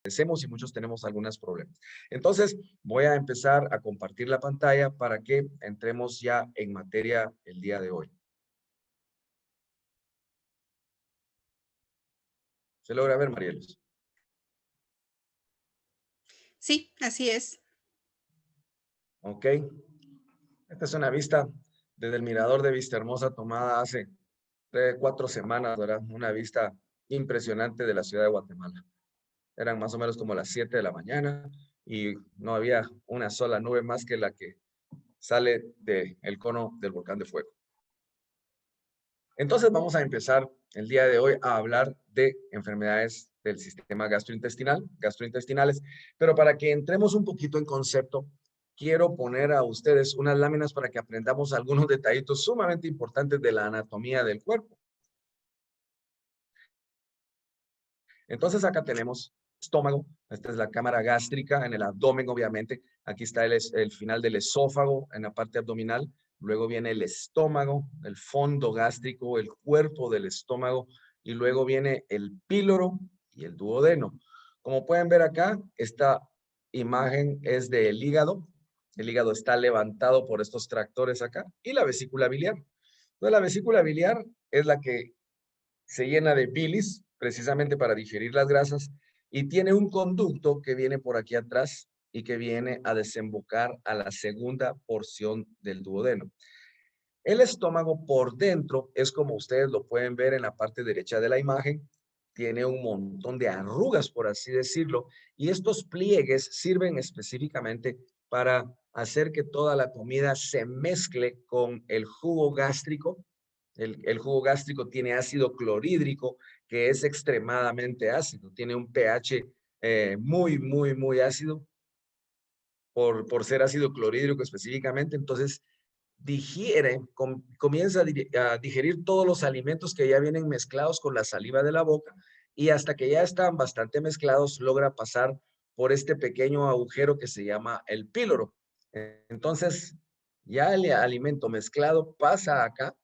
padecemos y muchos tenemos algunos problemas. Entonces, voy a empezar a compartir la pantalla para que entremos ya en materia el día de hoy. ¿Se logra ver, Marielos? Sí, así es. Ok. Esta es una vista desde el mirador de Vista Hermosa tomada hace 4 semanas, ¿verdad? Una vista impresionante de la ciudad de Guatemala. Eran más o menos como las 7 de la mañana y no había una sola nube más que la que sale del cono del volcán de fuego. Entonces vamos a empezar el día de hoy a hablar de enfermedades del sistema gastrointestinales, pero para que entremos un poquito en concepto, quiero poner a ustedes unas láminas para que aprendamos algunos detallitos sumamente importantes de la anatomía del cuerpo. Entonces acá tenemos estómago, esta es la cámara gástrica en el abdomen obviamente, aquí está el final del esófago en la parte abdominal, luego viene el estómago, el fondo gástrico, el cuerpo del estómago y luego viene el píloro y el duodeno. Como pueden ver acá, esta imagen es del hígado, el hígado está levantado por estos tractores acá y la vesícula biliar. Entonces la vesícula biliar es la que se llena de bilis, precisamente para digerir las grasas, y tiene un conducto que viene por aquí atrás y que viene a desembocar a la segunda porción del duodeno. El estómago por dentro es como ustedes lo pueden ver en la parte derecha de la imagen, tiene un montón de arrugas, por así decirlo, y estos pliegues sirven específicamente para hacer que toda la comida se mezcle con el jugo gástrico. El jugo gástrico tiene ácido clorhídrico, que es extremadamente ácido, tiene un pH muy ácido por ser ácido clorhídrico específicamente, entonces comienza a digerir todos los alimentos que ya vienen mezclados con la saliva de la boca y hasta que ya están bastante mezclados logra pasar por este pequeño agujero que se llama el píloro. Entonces, ya el alimento mezclado pasa acá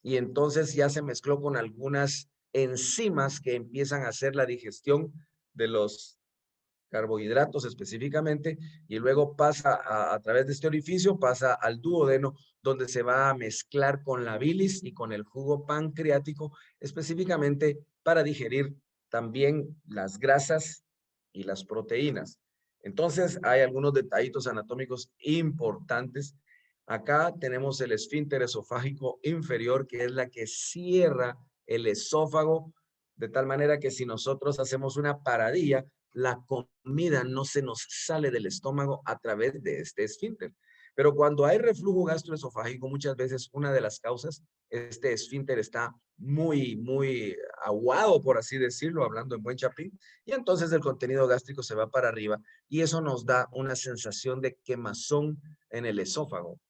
y entonces ya se mezcló con algunas enzimas que empiezan a hacer la digestión de los carbohidratos específicamente, y luego pasa a través de este orificio, pasa al duodeno, donde se va a mezclar con la bilis y con el jugo pancreático, específicamente para digerir también las grasas y las proteínas. Entonces, hay algunos detallitos anatómicos importantes. Acá tenemos el esfínter esofágico inferior, que es la que cierra el esófago, de tal manera que si nosotros hacemos una paradilla, la comida no se nos sale del estómago a través de este esfínter. Pero cuando hay reflujo gastroesofágico, muchas veces una de las causas, este esfínter está muy aguado, por así decirlo, hablando en buen chapín, y entonces el contenido gástrico se va para arriba y eso nos da una sensación de quemazón en el esófago.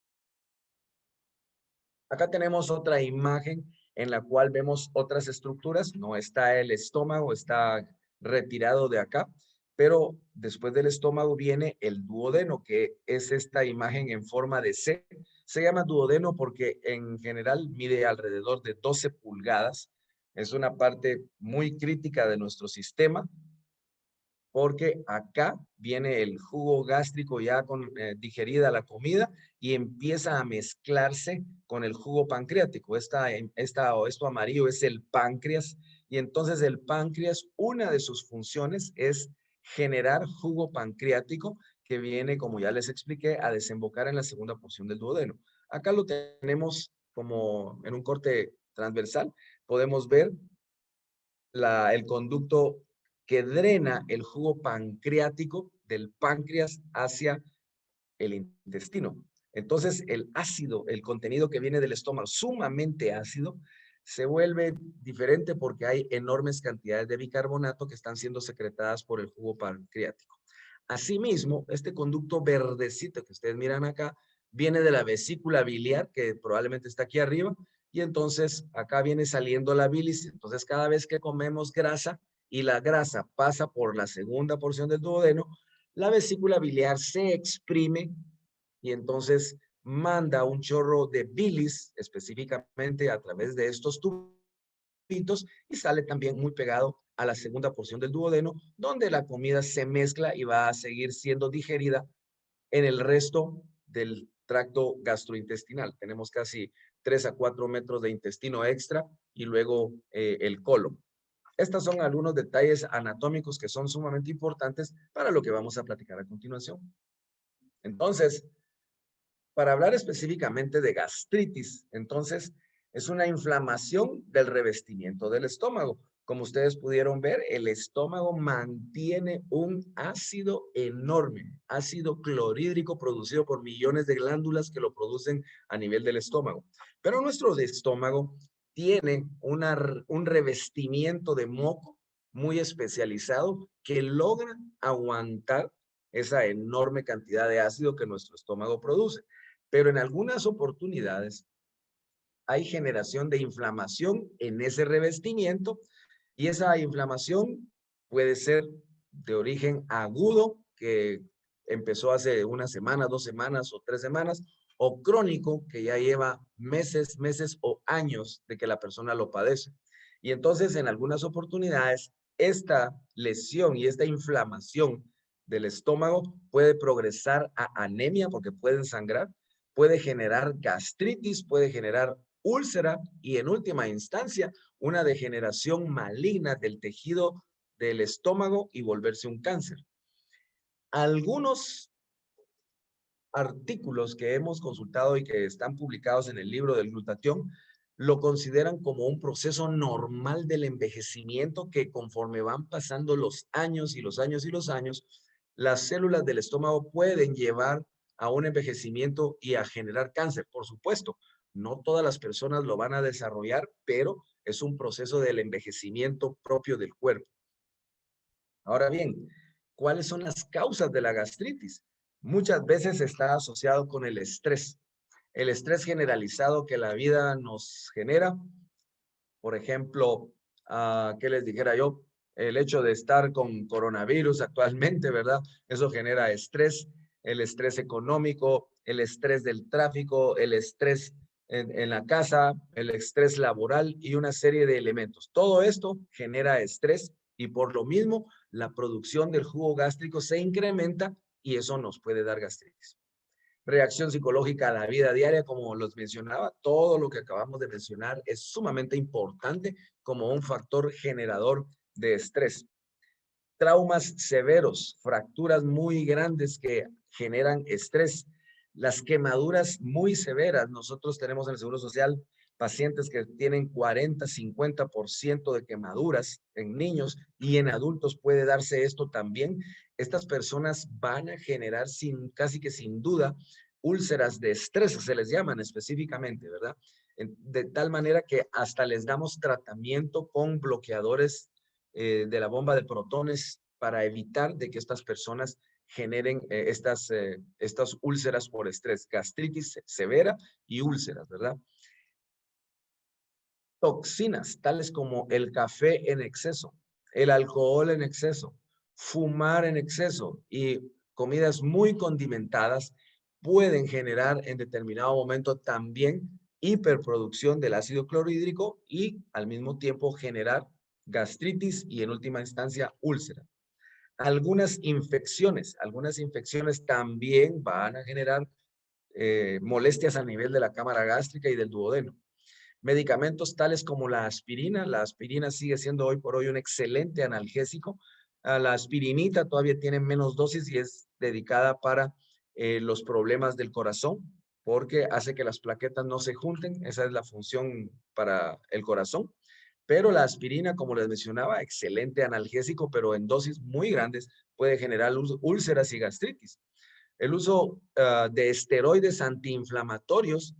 Acá tenemos otra imagen en la cual vemos otras estructuras. No está el estómago, está retirado de acá, pero después del estómago viene el duodeno, que es esta imagen en forma de C. Se llama duodeno porque en general mide alrededor de 12 pulgadas. Es una parte muy crítica de nuestro sistema porque acá viene el jugo gástrico ya con digerida la comida y empieza a mezclarse con el jugo pancreático. Esto amarillo es el páncreas y entonces el páncreas, una de sus funciones es generar jugo pancreático que viene, como ya les expliqué, a desembocar en la segunda porción del duodeno. Acá lo tenemos como en un corte transversal. Podemos ver el conducto que drena el jugo pancreático del páncreas hacia el intestino. Entonces, el ácido, el contenido que viene del estómago, sumamente ácido, se vuelve diferente porque hay enormes cantidades de bicarbonato que están siendo secretadas por el jugo pancreático. Asimismo, este conducto verdecito que ustedes miran acá, viene de la vesícula biliar, que probablemente está aquí arriba, y entonces acá viene saliendo la bilis. Entonces, cada vez que comemos grasa y la grasa pasa por la segunda porción del duodeno, la vesícula biliar se exprime y entonces manda un chorro de bilis específicamente a través de estos tubitos y sale también muy pegado a la segunda porción del duodeno, donde la comida se mezcla y va a seguir siendo digerida en el resto del tracto gastrointestinal. Tenemos casi 3 a 4 metros de intestino extra y luego el colon. Estos son algunos detalles anatómicos que son sumamente importantes para lo que vamos a platicar a continuación. Entonces, para hablar específicamente de gastritis, entonces es una inflamación del revestimiento del estómago. Como ustedes pudieron ver, el estómago mantiene un ácido enorme, ácido clorhídrico producido por millones de glándulas que lo producen a nivel del estómago. Pero nuestro estómago tiene un revestimiento de moco muy especializado que logra aguantar esa enorme cantidad de ácido que nuestro estómago produce. Pero en algunas oportunidades hay generación de inflamación en ese revestimiento y esa inflamación puede ser de origen agudo, que empezó hace una semana, 2 semanas o 3 semanas, o crónico, que ya lleva meses, meses o años de que la persona lo padece. Y entonces, en algunas oportunidades, esta lesión y esta inflamación del estómago puede progresar a anemia porque pueden sangrar, puede generar gastritis, puede generar úlcera y en última instancia una degeneración maligna del tejido del estómago y volverse un cáncer. Algunos artículos que hemos consultado y que están publicados en el libro del glutatión lo consideran como un proceso normal del envejecimiento que conforme van pasando los años y los años y los años, las células del estómago pueden llevar a un envejecimiento y a generar cáncer. Por supuesto, no todas las personas lo van a desarrollar, pero es un proceso del envejecimiento propio del cuerpo. Ahora bien, ¿cuáles son las causas de la gastritis? Muchas veces está asociado con el estrés generalizado que la vida nos genera. Por ejemplo, ¿qué les dijera yo? El hecho de estar con coronavirus actualmente, ¿verdad? Eso genera estrés, el estrés económico, el estrés del tráfico, el estrés en la casa, el estrés laboral y una serie de elementos. Todo esto genera estrés y por lo mismo la producción del jugo gástrico se incrementa y eso nos puede dar gastritis. Reacción psicológica a la vida diaria, como los mencionaba, todo lo que acabamos de mencionar es sumamente importante como un factor generador de estrés. Traumas severos, fracturas muy grandes que generan estrés, las quemaduras muy severas. Nosotros tenemos en el Seguro Social pacientes que tienen 40, 50% de quemaduras en niños y en adultos puede darse esto también. Estas personas van a generar casi que sin duda úlceras de estrés, se les llaman específicamente, ¿verdad? De tal manera que hasta les damos tratamiento con bloqueadores de la bomba de protones para evitar de que estas personas generen estas úlceras por estrés, gastritis severa y úlceras, ¿verdad? Toxinas, tales como el café en exceso, el alcohol en exceso, fumar en exceso y comidas muy condimentadas pueden generar en determinado momento también hiperproducción del ácido clorhídrico y al mismo tiempo generar gastritis y en última instancia úlcera. Algunas infecciones también van a generar molestias a nivel de la cámara gástrica y del duodeno. Medicamentos tales como la aspirina sigue siendo hoy por hoy un excelente analgésico. La aspirinita todavía tiene menos dosis y es dedicada para los problemas del corazón, porque hace que las plaquetas no se junten, esa es la función para el corazón. Pero la aspirina, como les mencionaba, excelente analgésico, pero en dosis muy grandes puede generar úlceras y gastritis. El uso de esteroides antiinflamatorios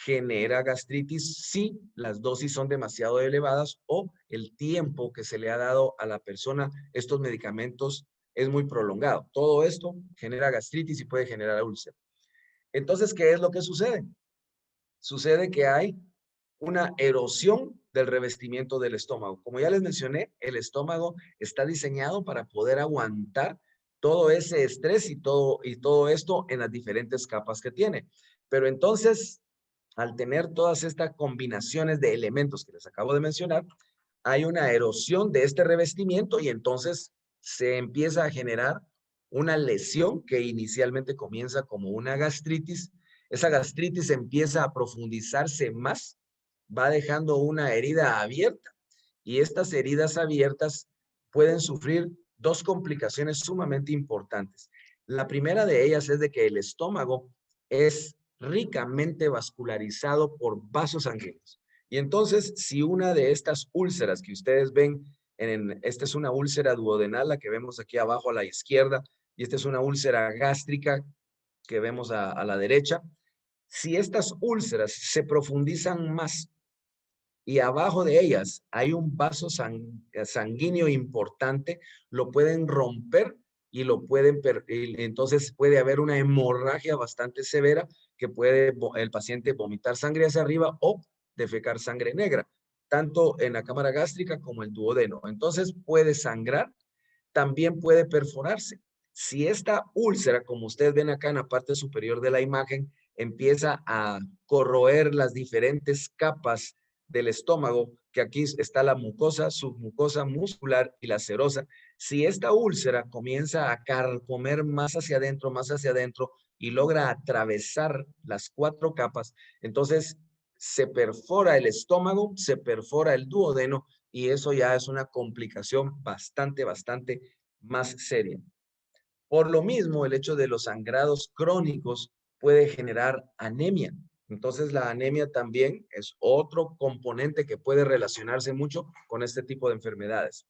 genera gastritis si las dosis son demasiado elevadas o el tiempo que se le ha dado a la persona estos medicamentos es muy prolongado. Todo esto genera gastritis y puede generar úlcera. Entonces, ¿qué es lo que sucede? Sucede que hay una erosión del revestimiento del estómago. Como ya les mencioné, el estómago está diseñado para poder aguantar todo ese estrés y todo esto en las diferentes capas que tiene. Pero entonces, al tener todas estas combinaciones de elementos que les acabo de mencionar, hay una erosión de este revestimiento y entonces se empieza a generar una lesión que inicialmente comienza como una gastritis. Esa gastritis empieza a profundizarse más, va dejando una herida abierta y estas heridas abiertas pueden sufrir dos complicaciones sumamente importantes. La primera de ellas es de que el estómago es ricamente vascularizado por vasos sanguíneos. Y entonces, si una de estas úlceras que ustedes ven, esta es una úlcera duodenal, la que vemos aquí abajo a la izquierda, y esta es una úlcera gástrica que vemos a la derecha. Si estas úlceras se profundizan más y abajo de ellas hay un vaso sanguíneo importante, lo pueden romper y entonces puede haber una hemorragia bastante severa que puede el paciente vomitar sangre hacia arriba o defecar sangre negra, tanto en la cámara gástrica como el duodeno. Entonces puede sangrar, también puede perforarse. Si esta úlcera, como ustedes ven acá en la parte superior de la imagen, empieza a corroer las diferentes capas del estómago, que aquí está la mucosa, submucosa muscular y la serosa. Si esta úlcera comienza a carcomer más hacia adentro y logra atravesar las 4 capas, entonces se perfora el estómago, se perfora el duodeno y eso ya es una complicación bastante más seria. Por lo mismo, el hecho de los sangrados crónicos puede generar anemia. Entonces, la anemia también es otro componente que puede relacionarse mucho con este tipo de enfermedades.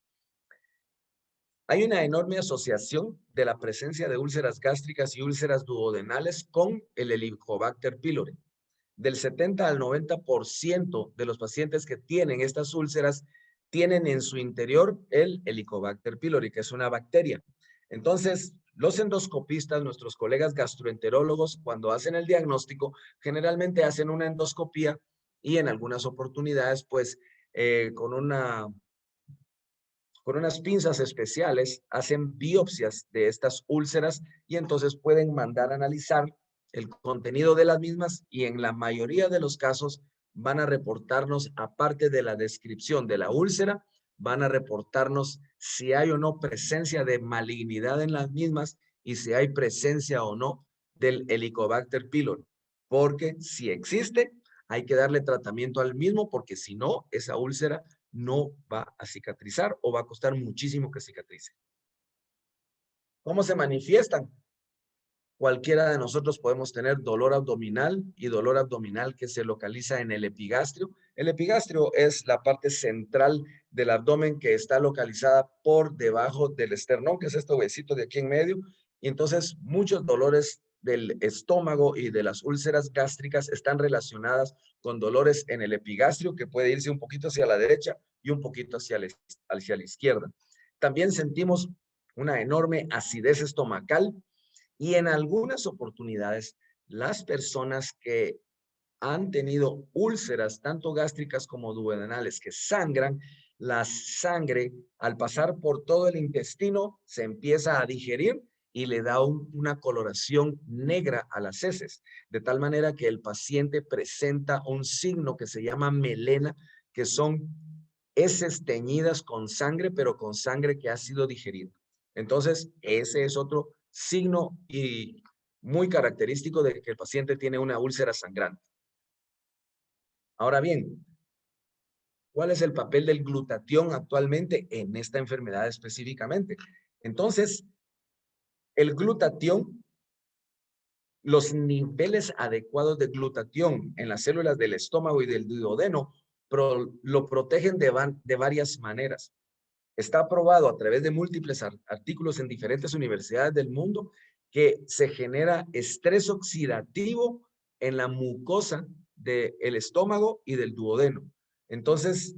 Hay una enorme asociación de la presencia de úlceras gástricas y úlceras duodenales con el Helicobacter pylori. Del 70 al 90% de los pacientes que tienen estas úlceras tienen en su interior el Helicobacter pylori, que es una bacteria. Entonces, los endoscopistas, nuestros colegas gastroenterólogos, cuando hacen el diagnóstico, generalmente hacen una endoscopía y en algunas oportunidades, pues, con unas pinzas especiales, hacen biopsias de estas úlceras y entonces pueden mandar a analizar el contenido de las mismas y en la mayoría de los casos van a reportarnos, aparte de la descripción de la úlcera, van a reportarnos si hay o no presencia de malignidad en las mismas y si hay presencia o no del Helicobacter pylori. Porque si existe, hay que darle tratamiento al mismo porque si no, esa úlcera no va a cicatrizar o va a costar muchísimo que cicatrice. ¿Cómo se manifiestan? Cualquiera de nosotros podemos tener dolor abdominal y dolor abdominal que se localiza en el epigastrio. El epigastrio es la parte central del abdomen que está localizada por debajo del esternón, que es este huesito de aquí en medio. Y entonces muchos dolores del estómago y de las úlceras gástricas están relacionadas con dolores en el epigastrio, que puede irse un poquito hacia la derecha y un poquito hacia la izquierda. También sentimos una enorme acidez estomacal y en algunas oportunidades, las personas que han tenido úlceras, tanto gástricas como duodenales, que sangran, la sangre al pasar por todo el intestino se empieza a digerir y le da una coloración negra a las heces, de tal manera que el paciente presenta un signo que se llama melena, que son heces teñidas con sangre, pero con sangre que ha sido digerida. Entonces, ese es otro signo y muy característico de que el paciente tiene una úlcera sangrante. Ahora bien, ¿cuál es el papel del glutatión actualmente en esta enfermedad específicamente? Entonces, el glutatión, los niveles adecuados de glutatión en las células del estómago y del duodeno lo protegen de varias maneras. Está aprobado a través de múltiples artículos en diferentes universidades del mundo que se genera estrés oxidativo en la mucosa del estómago y del duodeno. Entonces,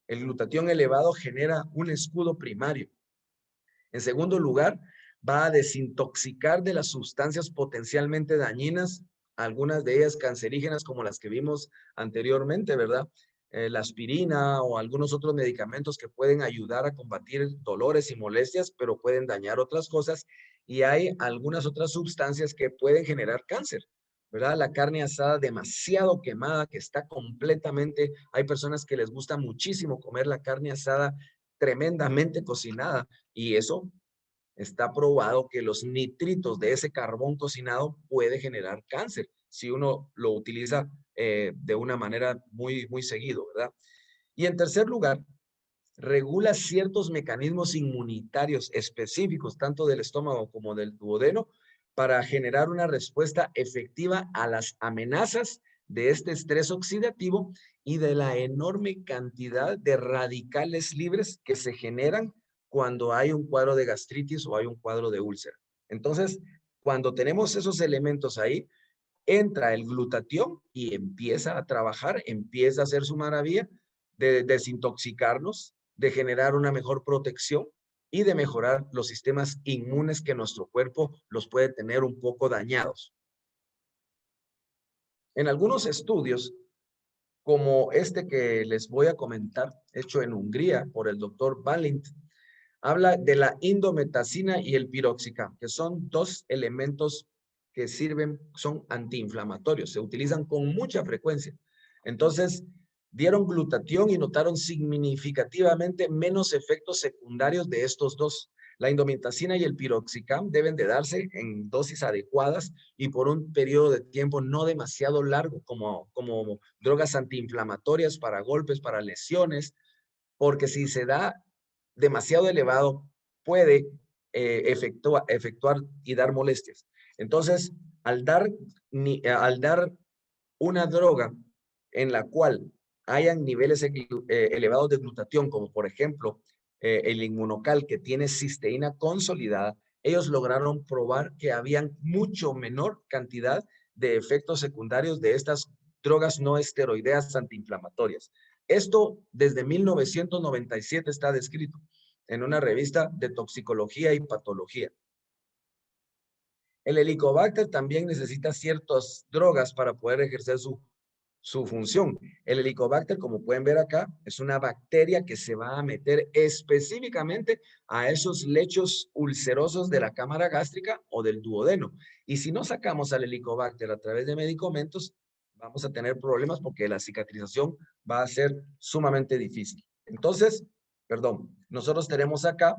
el glutatión elevado genera un escudo primario. En segundo lugar, va a desintoxicar de las sustancias potencialmente dañinas, algunas de ellas cancerígenas como las que vimos anteriormente, ¿verdad? La aspirina o algunos otros medicamentos que pueden ayudar a combatir dolores y molestias, pero pueden dañar otras cosas. Y hay algunas otras sustancias que pueden generar cáncer, ¿verdad? La carne asada demasiado quemada, que está completamente, hay personas que les gusta muchísimo comer la carne asada tremendamente cocinada y eso está probado que los nitritos de ese carbón cocinado puede generar cáncer si uno lo utiliza de una manera muy seguido, ¿verdad? Y en tercer lugar, regula ciertos mecanismos inmunitarios específicos, tanto del estómago como del duodeno, para generar una respuesta efectiva a las amenazas de este estrés oxidativo y de la enorme cantidad de radicales libres que se generan cuando hay un cuadro de gastritis o hay un cuadro de úlcera. Entonces, cuando tenemos esos elementos ahí, entra el glutatión y empieza a trabajar, empieza a hacer su maravilla de desintoxicarnos, de generar una mejor protección y de mejorar los sistemas inmunes que nuestro cuerpo los puede tener un poco dañados. En algunos estudios, como este que les voy a comentar, hecho en Hungría por el doctor Balint, habla de la indometacina y el piroxicam, que son dos elementos que sirven, son antiinflamatorios, se utilizan con mucha frecuencia. Entonces, dieron glutatión y notaron significativamente menos efectos secundarios de estos dos. La indometacina y el piroxicam deben de darse en dosis adecuadas y por un periodo de tiempo no demasiado largo, como drogas antiinflamatorias para golpes, para lesiones, porque si se da demasiado elevado, puede efectuar y dar molestias. Entonces, al dar una droga en la cual hayan niveles elevados de glutatión, como por ejemplo el inmunocal que tiene cisteína consolidada, ellos lograron probar que habían mucho menor cantidad de efectos secundarios de estas drogas no esteroideas antiinflamatorias. Esto desde 1997 está descrito en una revista de toxicología y patología. El Helicobacter también necesita ciertas drogas para poder ejercer su función. El Helicobacter, como pueden ver acá, es una bacteria que se va a meter específicamente a esos lechos ulcerosos de la cámara gástrica o del duodeno. Y si no sacamos al Helicobacter a través de medicamentos, vamos a tener problemas porque la cicatrización va a ser sumamente difícil. Entonces, perdón, nosotros tenemos acá,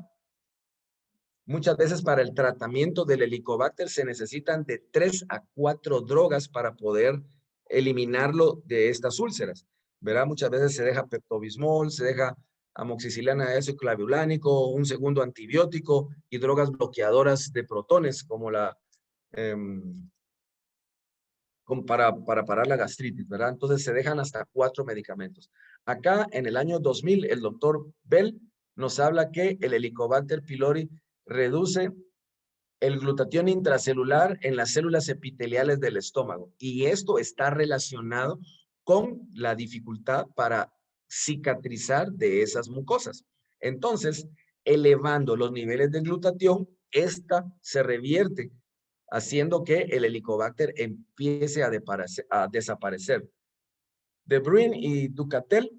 muchas veces para el tratamiento del Helicobacter se necesitan de 3 a 4 drogas para poder eliminarlo de estas úlceras. ¿Verdad? Muchas veces se deja peptobismol, se deja amoxicilina clavulánico, un segundo antibiótico y drogas bloqueadoras de protones como para parar la gastritis, ¿verdad? Entonces se dejan hasta 4 medicamentos. Acá en el año 2000, el doctor Bell nos habla que el Helicobacter pylori reduce el glutatión intracelular en las células epiteliales del estómago. Y esto está relacionado con la dificultad para cicatrizar de esas mucosas. Entonces, elevando los niveles de glutatión, esta se revierte, haciendo que el Helicobacter empiece a desaparecer. De Bruin y Ducatel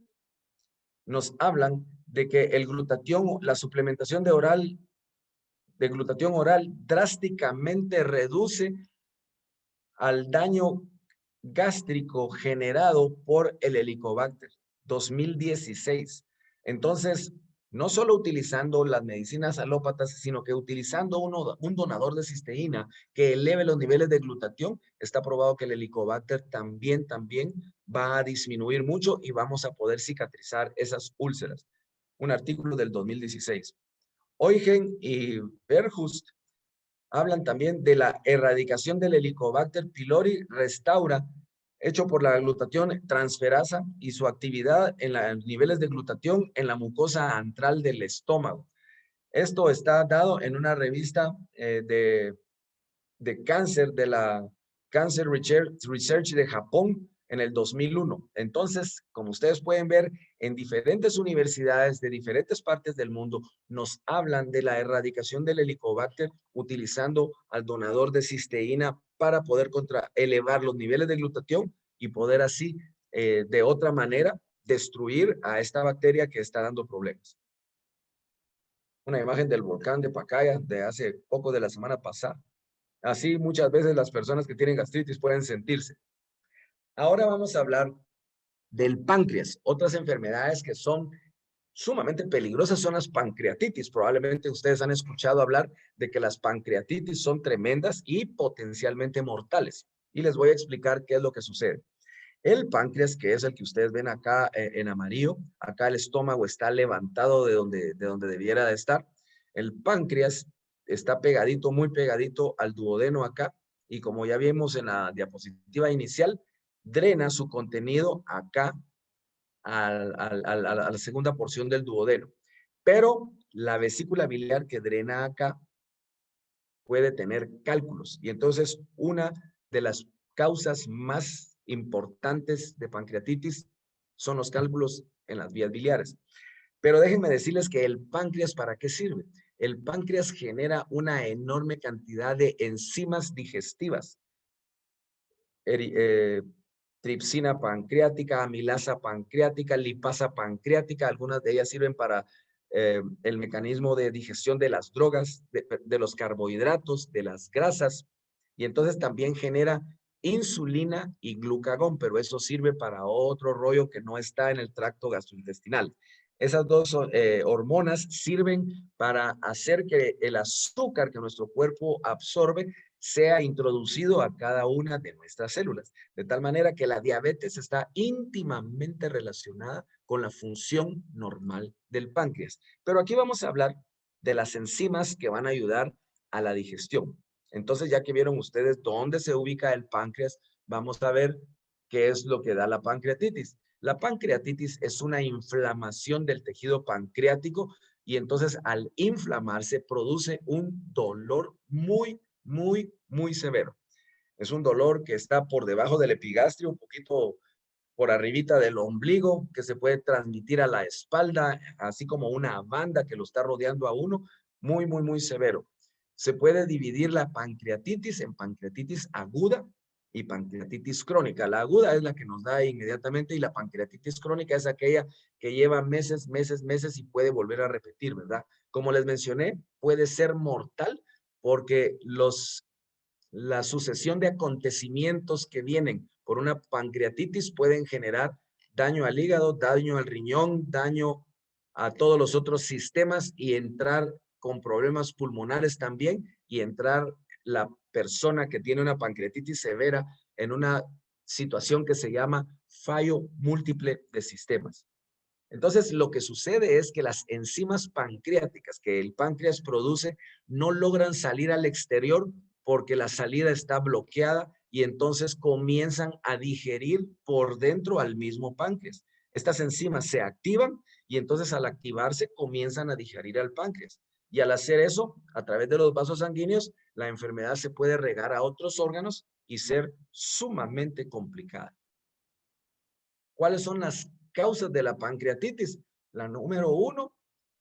nos hablan de que el glutatión, la suplementación de glutatión oral drásticamente reduce al daño gástrico generado por el Helicobacter 2016. Entonces, no solo utilizando las medicinas alópatas, sino que utilizando un donador de cisteína que eleve los niveles de glutatión, está probado que el Helicobacter también va a disminuir mucho y vamos a poder cicatrizar esas úlceras. Un artículo del 2016. Eugen y Verhust hablan también de la erradicación del Helicobacter pylori restaura, hecho por la glutatión transferasa y su actividad en los niveles de glutatión en la mucosa antral del estómago. Esto está dado en una revista de cáncer de la Cancer Research de Japón en el 2001. Entonces, como ustedes pueden ver, en diferentes universidades de diferentes partes del mundo nos hablan de la erradicación del Helicobacter utilizando al donador de cisteína para poder elevar los niveles de glutatión y poder así, de otra manera, destruir a esta bacteria que está dando problemas. Una imagen del volcán de Pacaya de hace poco de la semana pasada. Así muchas veces las personas que tienen gastritis pueden sentirse. Ahora vamos a hablar del páncreas. Otras enfermedades que son sumamente peligrosas son las pancreatitis. Probablemente ustedes han escuchado hablar de que las pancreatitis son tremendas y potencialmente mortales. Y les voy a explicar qué es lo que sucede. El páncreas, que es el que ustedes ven acá en amarillo, acá el estómago está levantado de donde debiera de estar. El páncreas está pegadito, muy pegadito al duodeno acá, y como ya vimos en la diapositiva inicial, drena su contenido acá a la segunda porción del duodeno. Pero la vesícula biliar que drena acá puede tener cálculos. Y entonces una de las causas más importantes de pancreatitis son los cálculos en las vías biliares. Pero déjenme decirles que el páncreas, ¿para qué sirve? El páncreas genera una enorme cantidad de enzimas digestivas. Tripsina pancreática, amilasa pancreática, lipasa pancreática, algunas de ellas sirven para el mecanismo de digestión de las drogas, de los carbohidratos, de las grasas, y entonces también genera insulina y glucagón, pero eso sirve para otro rollo que no está en el tracto gastrointestinal. Esas dos hormonas sirven para hacer que el azúcar que nuestro cuerpo absorbe sea introducido a cada una de nuestras células, de tal manera que la diabetes está íntimamente relacionada con la función normal del páncreas. Pero aquí vamos a hablar de las enzimas que van a ayudar a la digestión. Entonces, ya que vieron ustedes dónde se ubica el páncreas, vamos a ver qué es lo que da la pancreatitis. La pancreatitis es una inflamación del tejido pancreático y entonces al inflamarse produce un dolor muy severo. Es un dolor que está por debajo del epigastrio, un poquito por arribita del ombligo, que se puede transmitir a la espalda, así como una banda que lo está rodeando a uno, muy severo. Se puede dividir la pancreatitis en pancreatitis aguda y pancreatitis crónica. La aguda es la que nos da inmediatamente y la pancreatitis crónica es aquella que lleva meses y puede volver a repetir, ¿verdad? Como les mencioné, puede ser mortal porque la sucesión de acontecimientos que vienen por una pancreatitis pueden generar daño al hígado, daño al riñón, daño a todos los otros sistemas y entrar con problemas pulmonares también y entrar la persona que tiene una pancreatitis severa en una situación que se llama fallo múltiple de sistemas. Entonces, lo que sucede es que las enzimas pancreáticas que el páncreas produce no logran salir al exterior porque la salida está bloqueada y entonces comienzan a digerir por dentro al mismo páncreas. Estas enzimas se activan y entonces al activarse comienzan a digerir al páncreas. Y al hacer eso, a través de los vasos sanguíneos, la enfermedad se puede regar a otros órganos y ser sumamente complicada. ¿Cuáles son las causas de la pancreatitis? La número 1,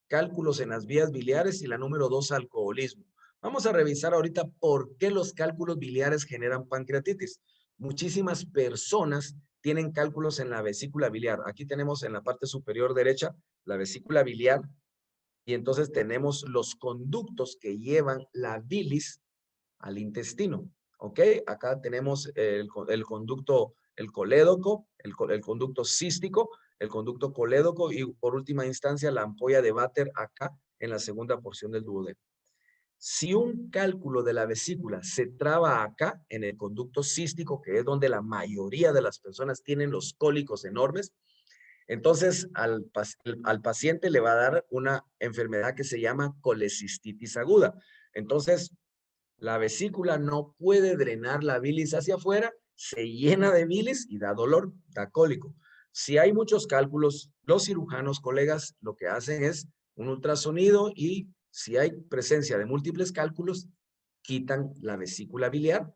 cálculos en las vías biliares y la número 2, alcoholismo. Vamos a revisar ahorita por qué los cálculos biliares generan pancreatitis. Muchísimas personas tienen cálculos en la vesícula biliar. Aquí tenemos en la parte superior derecha la vesícula biliar y entonces tenemos los conductos que llevan la bilis al intestino. ¿Ok? Acá tenemos el conducto, el colédoco, el conducto cístico, el conducto colédoco y por última instancia la ampolla de váter acá en la segunda porción del duodeno. Si un cálculo de la vesícula se traba acá en el conducto cístico, que es donde la mayoría de las personas tienen los cólicos enormes, entonces al paciente le va a dar una enfermedad que se llama colecistitis aguda. Entonces, la vesícula no puede drenar la bilis hacia afuera, se llena de bilis y da dolor, da cólico. Si hay muchos cálculos, los cirujanos, colegas, lo que hacen es un ultrasonido y si hay presencia de múltiples cálculos, quitan la vesícula biliar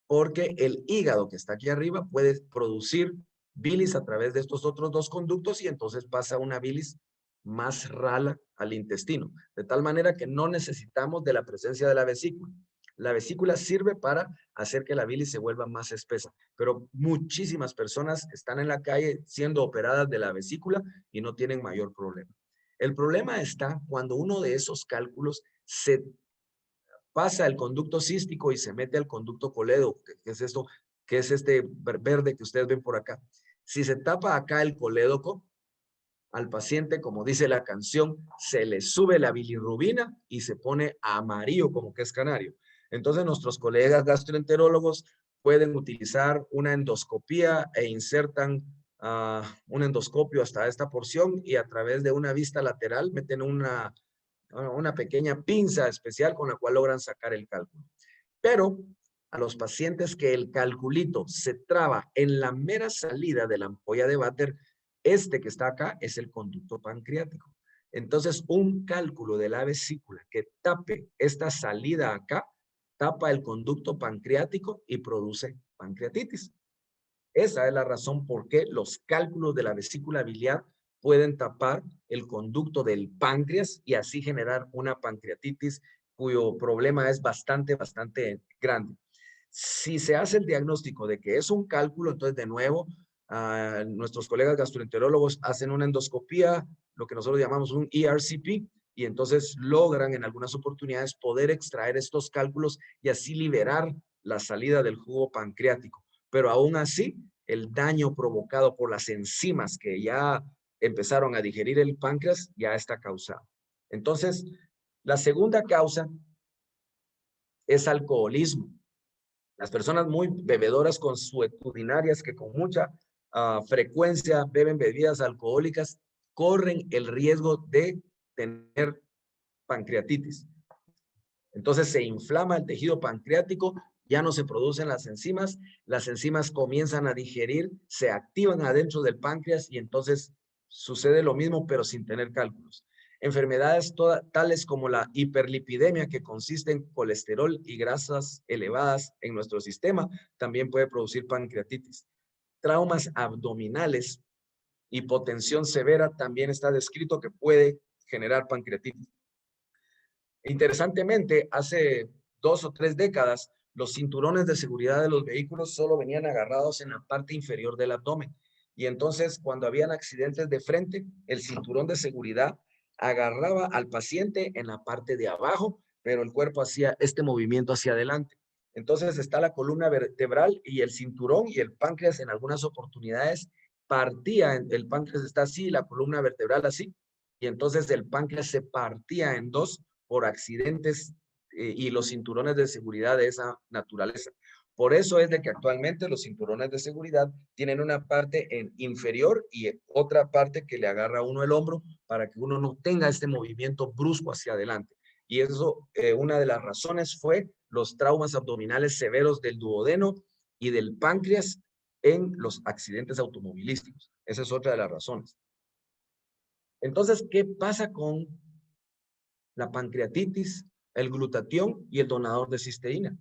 porque el hígado que está aquí arriba puede producir bilis a través de estos otros dos conductos y entonces pasa una bilis más rala al intestino, de tal manera que no necesitamos de la presencia de la vesícula. La vesícula sirve para hacer que la bilis se vuelva más espesa, pero muchísimas personas están en la calle siendo operadas de la vesícula y no tienen mayor problema. El problema está cuando uno de esos cálculos se pasa el conducto cístico y se mete al conducto colédoco, que es esto, que es este verde que ustedes ven por acá. Si se tapa acá el colédoco, al paciente, como dice la canción, se le sube la bilirrubina y se pone amarillo como que es canario. Entonces nuestros colegas gastroenterólogos pueden utilizar una endoscopía e insertan un endoscopio hasta esta porción y a través de una vista lateral meten una pequeña pinza especial con la cual logran sacar el cálculo. Pero a los pacientes que el calculito se traba en la mera salida de la ampolla de váter, este que está acá es el conducto pancreático. Entonces, un cálculo de la vesícula que tape esta salida acá, tapa el conducto pancreático y produce pancreatitis. Esa es la razón por qué los cálculos de la vesícula biliar pueden tapar el conducto del páncreas y así generar una pancreatitis cuyo problema es bastante grande. Si se hace el diagnóstico de que es un cálculo, entonces de nuevo, nuestros colegas gastroenterólogos hacen una endoscopía, lo que nosotros llamamos un ERCP, y entonces logran en algunas oportunidades poder extraer estos cálculos y así liberar la salida del jugo pancreático. Pero aún así, el daño provocado por las enzimas que ya empezaron a digerir el páncreas ya está causado. Entonces, la segunda causa es alcoholismo. Las personas muy bebedoras consuetudinarias que con mucha frecuencia beben bebidas alcohólicas corren el riesgo de tener pancreatitis. Entonces se inflama el tejido pancreático, ya no se producen las enzimas comienzan a digerir, se activan adentro del páncreas y entonces sucede lo mismo pero sin tener cálculos. Enfermedades tales como la hiperlipidemia, que consiste en colesterol y grasas elevadas en nuestro sistema, también puede producir pancreatitis. Traumas abdominales, hipotensión severa, también está descrito que puede generar pancreatitis. Interesantemente, hace 2 o 3 décadas, los cinturones de seguridad de los vehículos solo venían agarrados en la parte inferior del abdomen. Y entonces, cuando habían accidentes de frente, el cinturón de seguridad agarraba al paciente en la parte de abajo, pero el cuerpo hacía este movimiento hacia adelante. Entonces está la columna vertebral y el cinturón y el páncreas en algunas oportunidades partía, el páncreas está así, la columna vertebral así, y entonces el páncreas se partía en dos por accidentes y los cinturones de seguridad de esa naturaleza. Por eso es de que actualmente los cinturones de seguridad tienen una parte en inferior y otra parte que le agarra a uno el hombro para que uno no tenga este movimiento brusco hacia adelante. Y eso, una de las razones fue los traumas abdominales severos del duodeno y del páncreas en los accidentes automovilísticos. Esa es otra de las razones. Entonces, ¿qué pasa con la pancreatitis, el glutatión y el donador de cisteína?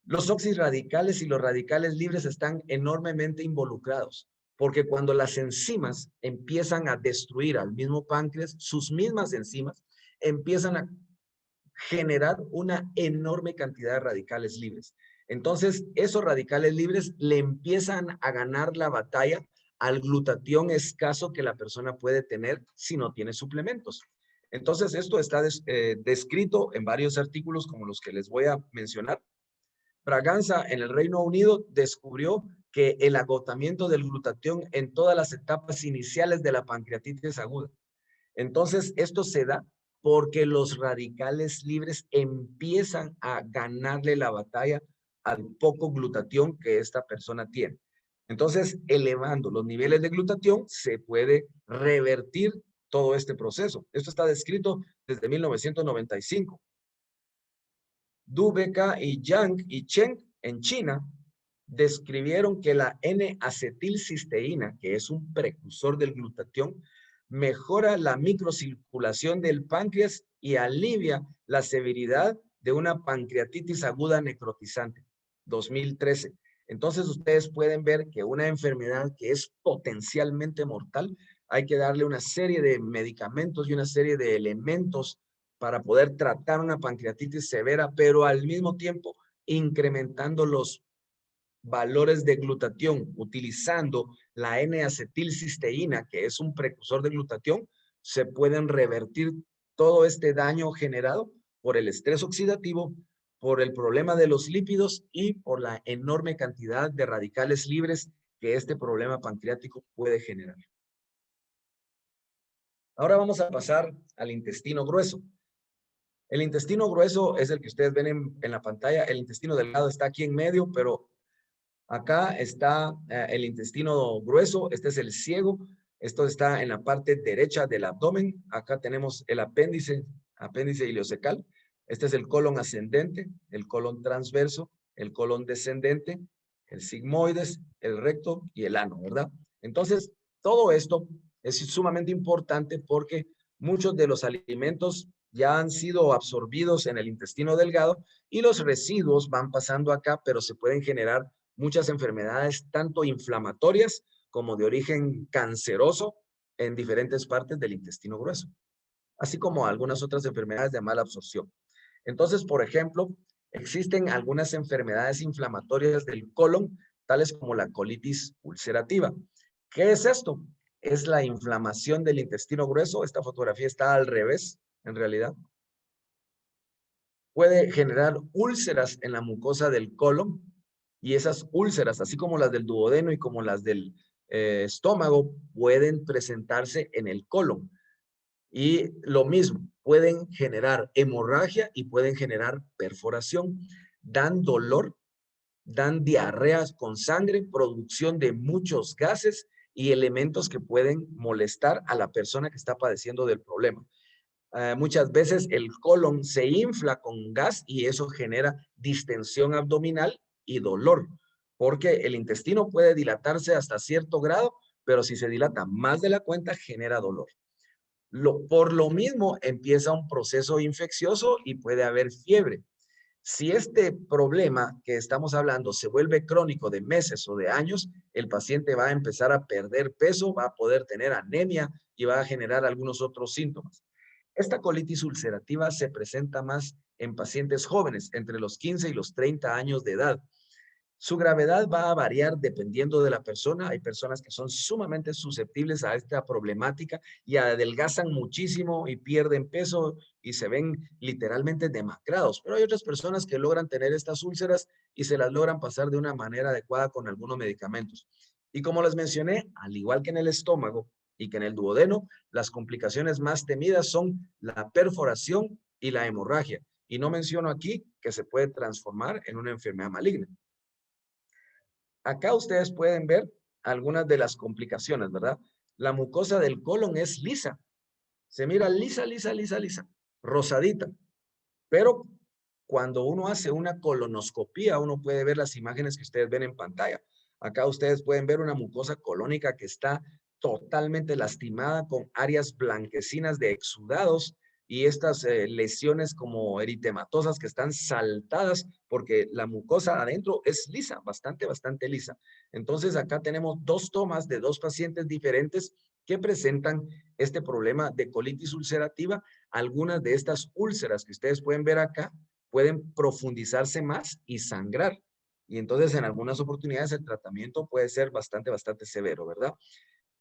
Los oxirradicales y los radicales libres están enormemente involucrados, porque cuando las enzimas empiezan a destruir al mismo páncreas, sus mismas enzimas empiezan a generar una enorme cantidad de radicales libres. Entonces, esos radicales libres le empiezan a ganar la batalla al glutatión escaso que la persona puede tener si no tiene suplementos. Entonces, esto está descrito en varios artículos como los que les voy a mencionar. Braganza en el Reino Unido descubrió que el agotamiento del glutatión en todas las etapas iniciales de la pancreatitis aguda. Entonces, esto se da porque los radicales libres empiezan a ganarle la batalla al poco glutatión que esta persona tiene. Entonces, elevando los niveles de glutatión, se puede revertir todo este proceso. Esto está descrito desde 1995. Du, Beka y Yang y Chen en China describieron que la N-acetilcisteína, que es un precursor del glutatión, mejora la microcirculación del páncreas y alivia la severidad de una pancreatitis aguda necrotizante. 2013. Entonces ustedes pueden ver que una enfermedad que es potencialmente mortal, hay que darle una serie de medicamentos y una serie de elementos para poder tratar una pancreatitis severa, pero al mismo tiempo incrementando los valores de glutatión, utilizando la N-acetilcisteína, que es un precursor de glutatión, se pueden revertir todo este daño generado por el estrés oxidativo, por el problema de los lípidos y por la enorme cantidad de radicales libres que este problema pancreático puede generar. Ahora vamos a pasar al intestino grueso. El intestino grueso es el que ustedes ven en la pantalla. El intestino delgado está aquí en medio, pero acá está el intestino grueso. Este es el ciego. Esto está en la parte derecha del abdomen. Acá tenemos el apéndice ileocecal. Este es el colon ascendente, el colon transverso, el colon descendente, el sigmoides, el recto y el ano, ¿verdad? Entonces, todo esto es sumamente importante porque muchos de los alimentos ya han sido absorbidos en el intestino delgado y los residuos van pasando acá, pero se pueden generar muchas enfermedades, tanto inflamatorias como de origen canceroso en diferentes partes del intestino grueso, así como algunas otras enfermedades de mala absorción. Entonces, por ejemplo, existen algunas enfermedades inflamatorias del colon, tales como la colitis ulcerativa. ¿Qué es esto? Es la inflamación del intestino grueso. Esta fotografía está al revés, en realidad. Puede generar úlceras en la mucosa del colon y esas úlceras, así como las del duodeno y como las del estómago, pueden presentarse en el colon. Y lo mismo, pueden generar hemorragia y pueden generar perforación, dan dolor, dan diarreas con sangre, producción de muchos gases y elementos que pueden molestar a la persona que está padeciendo del problema. Muchas veces el colon se infla con gas y eso genera distensión abdominal y dolor, porque el intestino puede dilatarse hasta cierto grado, pero si se dilata más de la cuenta, genera dolor. Por lo mismo, empieza un proceso infeccioso y puede haber fiebre. Si este problema que estamos hablando se vuelve crónico de meses o de años, el paciente va a empezar a perder peso, va a poder tener anemia y va a generar algunos otros síntomas. Esta colitis ulcerativa se presenta más en pacientes jóvenes, entre los 15 y los 30 años de edad. Su gravedad va a variar dependiendo de la persona. Hay personas que son sumamente susceptibles a esta problemática y adelgazan muchísimo y pierden peso y se ven literalmente demacrados. Pero hay otras personas que logran tener estas úlceras y se las logran pasar de una manera adecuada con algunos medicamentos. Y como les mencioné, al igual que en el estómago y que en el duodeno, las complicaciones más temidas son la perforación y la hemorragia. Y no menciono aquí que se puede transformar en una enfermedad maligna. Acá ustedes pueden ver algunas de las complicaciones, ¿verdad? La mucosa del colon es lisa. Se mira lisa, lisa, lisa, lisa, rosadita. Pero cuando uno hace una colonoscopía, uno puede ver las imágenes que ustedes ven en pantalla. Acá ustedes pueden ver una mucosa colónica que está totalmente lastimada con áreas blanquecinas de exudados y estas lesiones como eritematosas que están saltadas porque la mucosa adentro es lisa, bastante, bastante lisa. Entonces acá tenemos dos tomas de dos pacientes diferentes que presentan este problema de colitis ulcerativa. Algunas de estas úlceras que ustedes pueden ver acá pueden profundizarse más y sangrar. Y entonces en algunas oportunidades el tratamiento puede ser bastante, bastante severo, ¿verdad?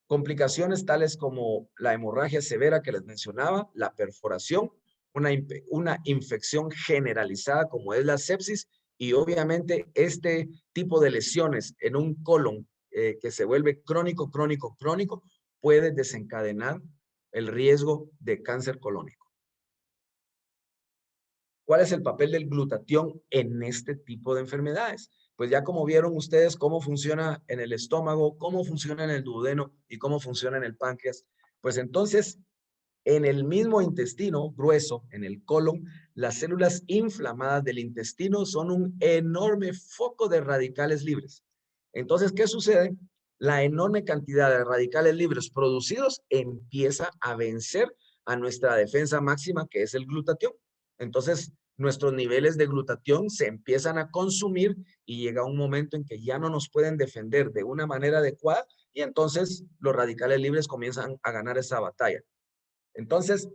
Complicaciones tales como la hemorragia severa que les mencionaba, la perforación, una infección generalizada como es la sepsis y obviamente este tipo de lesiones en un colon que se vuelve crónico, crónico, crónico, puede desencadenar el riesgo de cáncer colónico. ¿Cuál es el papel del glutatión en este tipo de enfermedades? Pues ya como vieron ustedes cómo funciona en el estómago, cómo funciona en el duodeno y cómo funciona en el páncreas, pues entonces en el mismo intestino grueso, en el colon, las células inflamadas del intestino son un enorme foco de radicales libres. Entonces, ¿qué sucede? La enorme cantidad de radicales libres producidos empieza a vencer a nuestra defensa máxima, que es el glutatión. Entonces, nuestros niveles de glutatión se empiezan a consumir y llega un momento en que ya no nos pueden defender de una manera adecuada y entonces los radicales libres comienzan a ganar esa batalla. Entonces,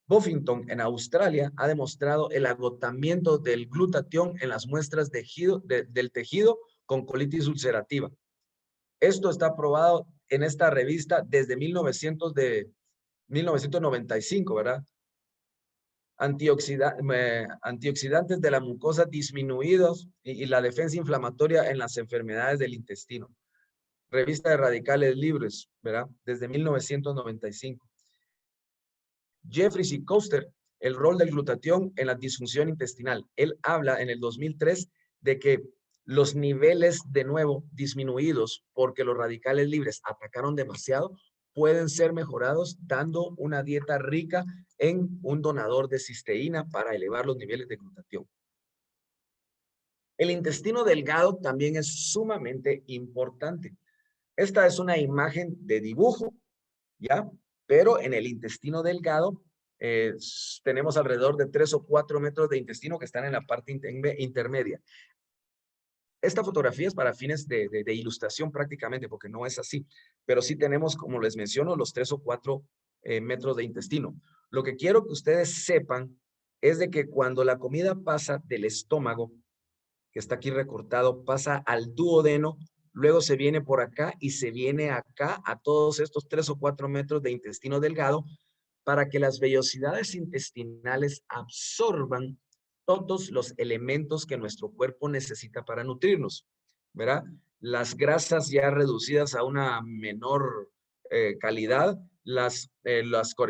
Buffington en Australia ha demostrado el agotamiento del glutatión en las muestras del tejido con colitis ulcerativa. Esto está probado en esta revista desde 1995, ¿verdad? antioxidantes de la mucosa disminuidos y la defensa inflamatoria en las enfermedades del intestino. Revista de Radicales Libres, ¿verdad? Desde 1995. Jeffries y Koester, el rol del glutatión en la disfunción intestinal. Él habla en el 2003 de que los niveles de nuevo disminuidos porque los radicales libres atacaron demasiado pueden ser mejorados dando una dieta rica en un donador de cisteína para elevar los niveles de glutatión. El intestino delgado también es sumamente importante. Esta es una imagen de dibujo, ¿ya? Pero en el intestino delgado tenemos alrededor de 3 o 4 metros de intestino que están en la parte intermedia. Esta fotografía es para fines de ilustración prácticamente, porque no es así. Pero sí tenemos, como les menciono, los 3 o 4 metros de intestino. Lo que quiero que ustedes sepan es de que cuando la comida pasa del estómago, que está aquí recortado, pasa al duodeno, luego se viene por acá y se viene acá a todos estos 3 o 4 metros de intestino delgado para que las vellosidades intestinales absorban todos los elementos que nuestro cuerpo necesita para nutrirnos, ¿verdad? Las grasas ya reducidas a una menor calidad, los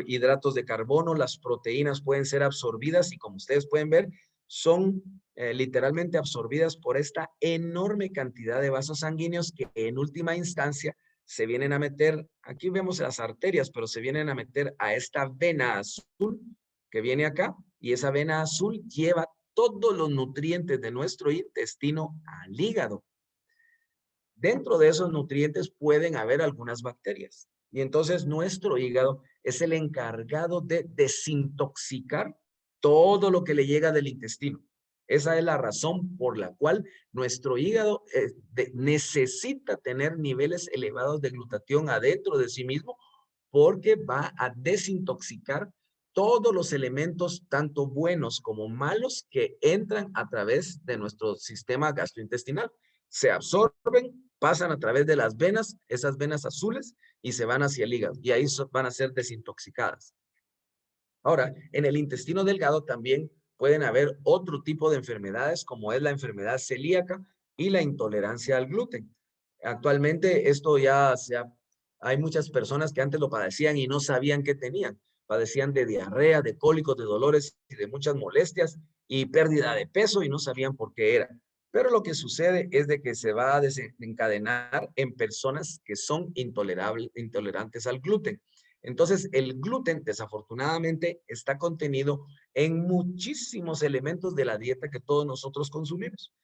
hidratos de carbono, las proteínas pueden ser absorbidas y como ustedes pueden ver, son literalmente absorbidas por esta enorme cantidad de vasos sanguíneos que en última instancia se vienen a meter, aquí vemos las arterias, pero se vienen a meter a esta vena azul que viene acá y esa vena azul lleva todos los nutrientes de nuestro intestino al hígado. Dentro de esos nutrientes pueden haber algunas bacterias y entonces nuestro hígado es el encargado de desintoxicar todo lo que le llega del intestino. Esa es la razón por la cual nuestro hígado necesita tener niveles elevados de glutatión adentro de sí mismo porque va a desintoxicar todos los elementos, tanto buenos como malos, que entran a través de nuestro sistema gastrointestinal. Se absorben, pasan a través de las venas, esas venas azules, y se van hacia el hígado. Y ahí van a ser desintoxicadas. Ahora, en el intestino delgado también pueden haber otro tipo de enfermedades, como es la enfermedad celíaca y la intolerancia al gluten. Actualmente esto hay muchas personas que antes lo padecían y no sabían qué tenían. Padecían de diarrea, de cólicos, de dolores y de muchas molestias y pérdida de peso y no sabían por qué era. Pero lo que sucede es de que se va a desencadenar en personas que son intolerantes al gluten. Entonces, el gluten, desafortunadamente, está contenido en muchísimos elementos de la dieta que todos nosotros consumimos.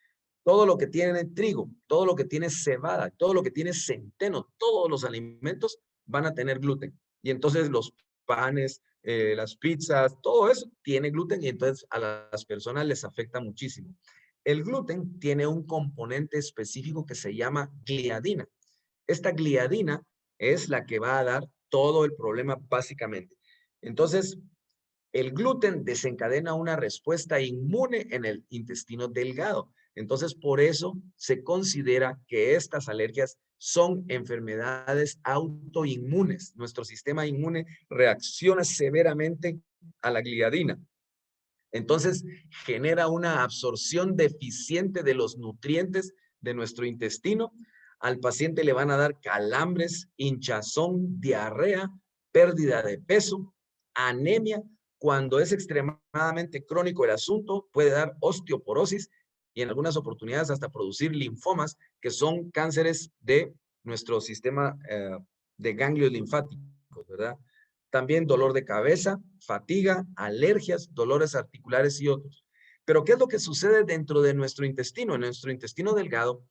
Todo lo que tiene trigo, todo lo que tiene cebada, todo lo que tiene centeno, todos los alimentos van a tener gluten. Y entonces los panes, las pizzas, todo eso tiene gluten y entonces a las personas les afecta muchísimo. El gluten tiene un componente específico que se llama gliadina. Esta gliadina es la que va a dar todo el problema básicamente. Entonces, el gluten desencadena una respuesta inmune en el intestino delgado. Entonces, por eso se considera que estas alergias son enfermedades autoinmunes. Nuestro sistema inmune reacciona severamente a la gliadina. Entonces, genera una absorción deficiente de los nutrientes de nuestro intestino. Al paciente le van a dar calambres, hinchazón, diarrea, pérdida de peso, anemia. Cuando es extremadamente crónico el asunto, puede dar osteoporosis y en algunas oportunidades hasta producir linfomas, que son cánceres de nuestro sistema de ganglios linfáticos, ¿verdad? También dolor de cabeza, fatiga, alergias, dolores articulares y otros. Pero ¿qué es lo que sucede dentro de nuestro intestino? En nuestro intestino delgado,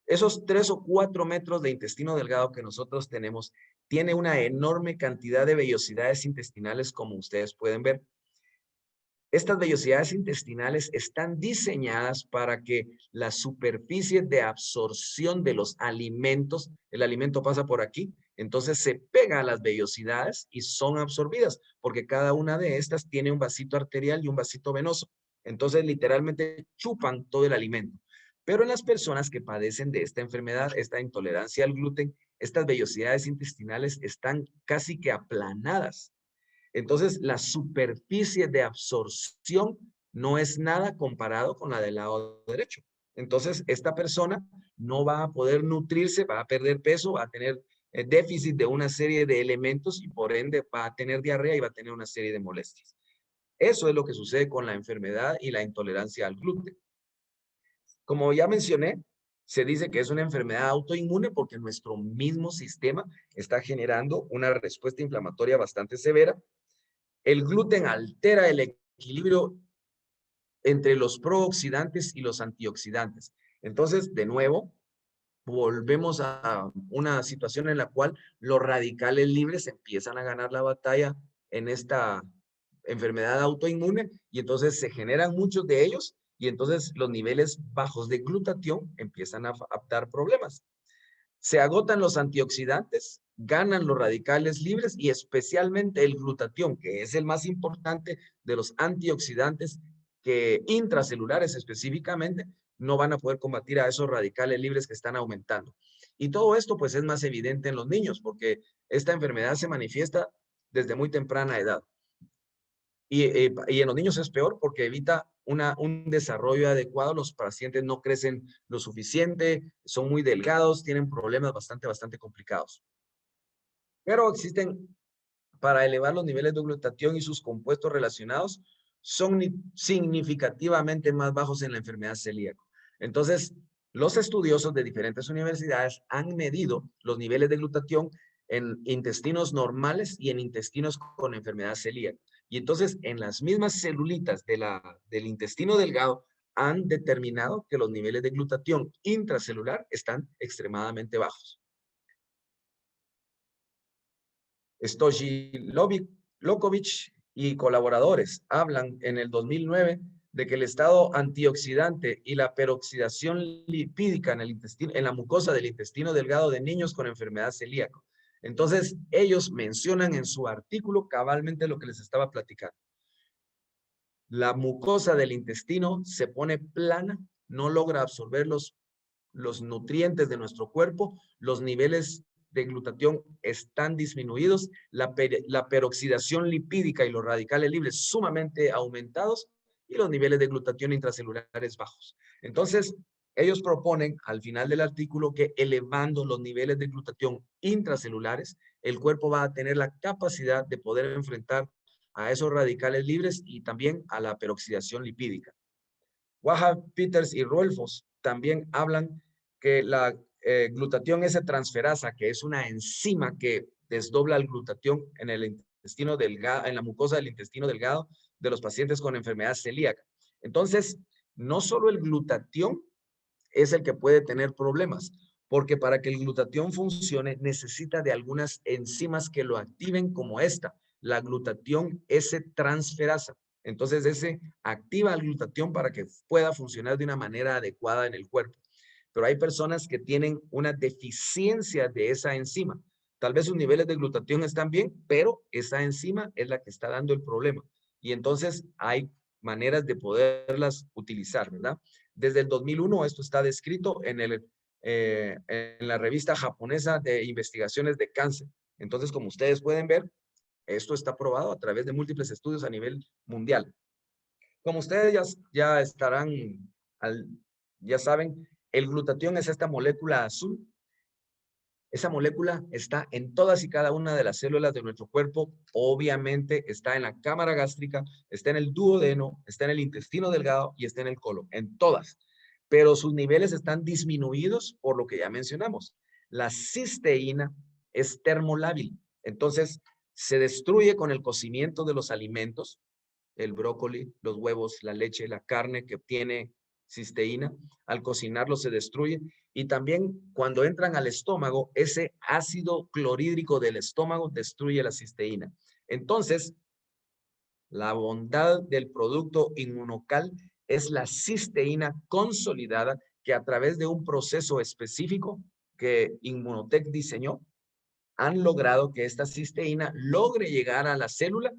esos 3 o 4 metros de intestino delgado que nosotros tenemos, tiene una enorme cantidad de vellosidades intestinales, como ustedes pueden ver. Estas vellosidades intestinales están diseñadas para que la superficie de absorción de los alimentos, el alimento pasa por aquí, entonces se pega a las vellosidades y son absorbidas, porque cada una de estas tiene un vasito arterial y un vasito venoso. Entonces literalmente chupan todo el alimento. Pero en las personas que padecen de esta enfermedad, esta intolerancia al gluten, estas vellosidades intestinales están casi que aplanadas. Entonces, la superficie de absorción no es nada comparado con la del lado derecho. Entonces, esta persona no va a poder nutrirse, va a perder peso, va a tener déficit de una serie de elementos y por ende va a tener diarrea y va a tener una serie de molestias. Eso es lo que sucede con la enfermedad y la intolerancia al gluten. Como ya mencioné, se dice que es una enfermedad autoinmune porque nuestro mismo sistema está generando una respuesta inflamatoria bastante severa. El gluten altera el equilibrio entre los prooxidantes y los antioxidantes. Entonces, de nuevo, volvemos a una situación en la cual los radicales libres empiezan a ganar la batalla en esta enfermedad autoinmune y entonces se generan muchos de ellos y entonces los niveles bajos de glutatión empiezan a dar problemas. Se agotan los antioxidantes, ganan los radicales libres y especialmente el glutatión, que es el más importante de los antioxidantes que intracelulares específicamente no van a poder combatir a esos radicales libres que están aumentando. Y todo esto pues es más evidente en los niños porque esta enfermedad se manifiesta desde muy temprana edad. Y en los niños es peor porque evita un desarrollo adecuado. Los pacientes no crecen lo suficiente, son muy delgados, tienen problemas bastante complicados. Pero existen, para elevar los niveles de glutatión y sus compuestos relacionados, son significativamente más bajos en la enfermedad celíaca. Entonces, los estudiosos de diferentes universidades han medido los niveles de glutatión en intestinos normales y en intestinos con enfermedad celíaca. Y entonces, en las mismas celulitas del intestino delgado, han determinado que los niveles de glutatión intracelular están extremadamente bajos. Stojlovic y colaboradores hablan en el 2009 de que el estado antioxidante y la peroxidación lipídica en el intestino, en la mucosa del intestino delgado de niños con enfermedad celíaca. Entonces, ellos mencionan en su artículo cabalmente lo que les estaba platicando. La mucosa del intestino se pone plana, no logra absorber los nutrientes de nuestro cuerpo, los niveles de glutatión están disminuidos, la peroxidación lipídica y los radicales libres sumamente aumentados y los niveles de glutatión intracelulares bajos. Entonces, ellos proponen al final del artículo que elevando los niveles de glutatión intracelulares, el cuerpo va a tener la capacidad de poder enfrentar a esos radicales libres y también a la peroxidación lipídica. Wahab, Peters y Rolfos también hablan que la glutatión S-transferasa, que es una enzima que desdobla el glutatión en el intestino delgado, en la mucosa del intestino delgado de los pacientes con enfermedad celíaca. Entonces, no solo el glutatión es el que puede tener problemas, porque para que el glutatión funcione necesita de algunas enzimas que lo activen como esta, la glutatión S-transferasa. Entonces, ese activa el glutatión para que pueda funcionar de una manera adecuada en el cuerpo. Pero hay personas que tienen una deficiencia de esa enzima. Tal vez sus niveles de glutatión están bien, pero esa enzima es la que está dando el problema. Y entonces hay maneras de poderlas utilizar, ¿verdad? Desde el 2001 esto está descrito en la revista japonesa de investigaciones de cáncer. Entonces, como ustedes pueden ver, esto está probado a través de múltiples estudios a nivel mundial. Como ustedes ya estarán, ya saben, el glutatión es esta molécula azul. Esa molécula está en todas y cada una de las células de nuestro cuerpo. Obviamente está en la cámara gástrica, está en el duodeno, está en el intestino delgado y está en el colon, en todas. Pero sus niveles están disminuidos por lo que ya mencionamos. La cisteína es termolábil. Entonces, se destruye con el cocimiento de los alimentos, el brócoli, los huevos, la leche, la carne que tiene cisteína. Al cocinarlo se destruye. Y también cuando entran al estómago, ese ácido clorhídrico del estómago destruye la cisteína. Entonces, la bondad del producto inmunocal es la cisteína consolidada que a través de un proceso específico que Inmunotech diseñó, han logrado que esta cisteína logre llegar a la célula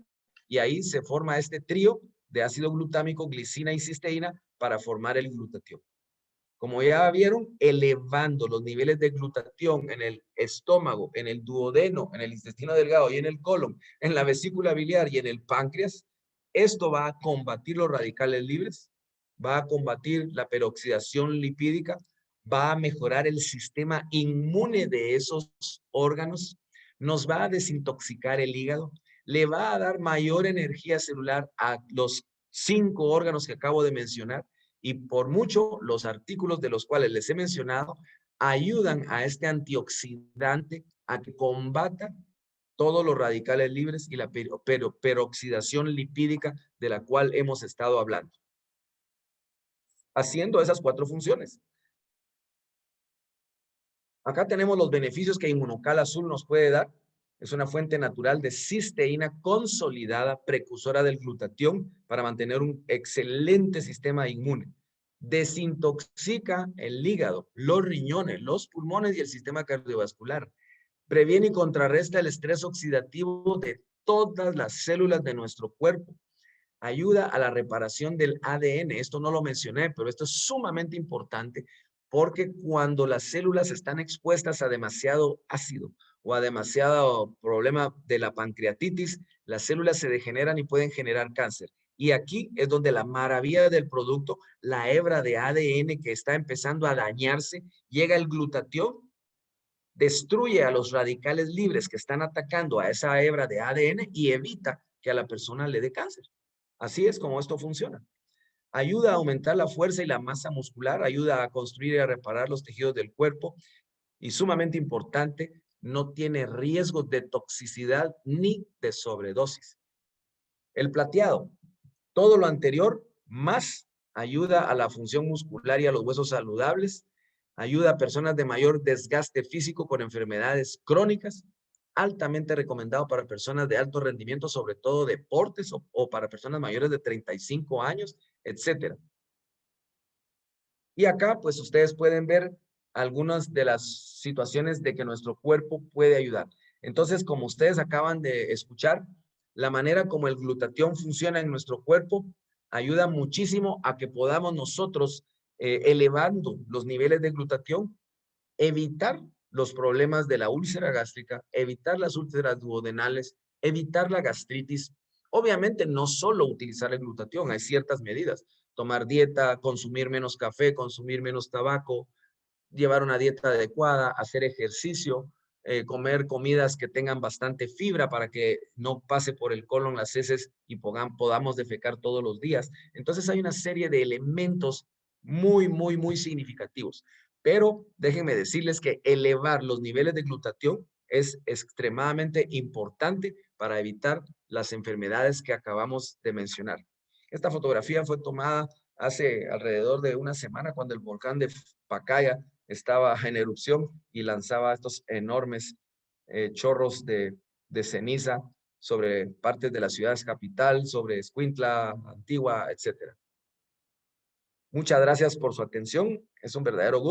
y ahí se forma este trío de ácido glutámico, glicina y cisteína para formar el glutatión. Como ya vieron, elevando los niveles de glutatión en el estómago, en el duodeno, en el intestino delgado y en el colon, en la vesícula biliar y en el páncreas, esto va a combatir los radicales libres, va a combatir la peroxidación lipídica, va a mejorar el sistema inmune de esos órganos, nos va a desintoxicar el hígado, le va a dar mayor energía celular a los 5 órganos que acabo de mencionar, y por mucho los artículos de los cuales les he mencionado ayudan a este antioxidante a que combata todos los radicales libres y la peroxidación lipídica de la cual hemos estado hablando, haciendo esas 4 funciones. Acá tenemos los beneficios que Inmunocal Azul nos puede dar. Es una fuente natural de cisteína consolidada, precursora del glutatión, para mantener un excelente sistema inmune. Desintoxica el hígado, los riñones, los pulmones y el sistema cardiovascular. Previene y contrarresta el estrés oxidativo de todas las células de nuestro cuerpo. Ayuda a la reparación del ADN. Esto no lo mencioné, pero esto es sumamente importante porque cuando las células están expuestas a demasiado ácido o a demasiado problema de la pancreatitis, las células se degeneran y pueden generar cáncer. Y aquí es donde la maravilla del producto, la hebra de ADN que está empezando a dañarse, llega el glutatión, destruye a los radicales libres que están atacando a esa hebra de ADN y evita que a la persona le dé cáncer. Así es como esto funciona. Ayuda a aumentar la fuerza y la masa muscular, ayuda a construir y a reparar los tejidos del cuerpo y sumamente importante, no tiene riesgo de toxicidad ni de sobredosis. El plateado, todo lo anterior más ayuda a la función muscular y a los huesos saludables, ayuda a personas de mayor desgaste físico con enfermedades crónicas, altamente recomendado para personas de alto rendimiento, sobre todo deportes o para personas mayores de 35 años, etcétera. Y acá, pues ustedes pueden ver algunas de las situaciones de que nuestro cuerpo puede ayudar. Entonces, como ustedes acaban de escuchar, la manera como el glutatión funciona en nuestro cuerpo ayuda muchísimo a que podamos nosotros, elevando los niveles de glutatión, evitar los problemas de la úlcera gástrica, evitar las úlceras duodenales, evitar la gastritis. Obviamente no solo utilizar el glutatión, hay ciertas medidas. Tomar dieta, consumir menos café, consumir menos tabaco, llevar una dieta adecuada, hacer ejercicio, comer comidas que tengan bastante fibra para que no pase por el colon las heces y podamos defecar todos los días. Entonces hay una serie de elementos muy significativos. Pero déjenme decirles que elevar los niveles de glutatión es extremadamente importante para evitar las enfermedades que acabamos de mencionar. Esta fotografía fue tomada hace alrededor de una semana cuando el volcán de Pacaya estaba en erupción y lanzaba estos enormes chorros de ceniza sobre partes de la ciudad capital, sobre Escuintla, Antigua, etc. Muchas gracias por su atención. Es un verdadero gusto.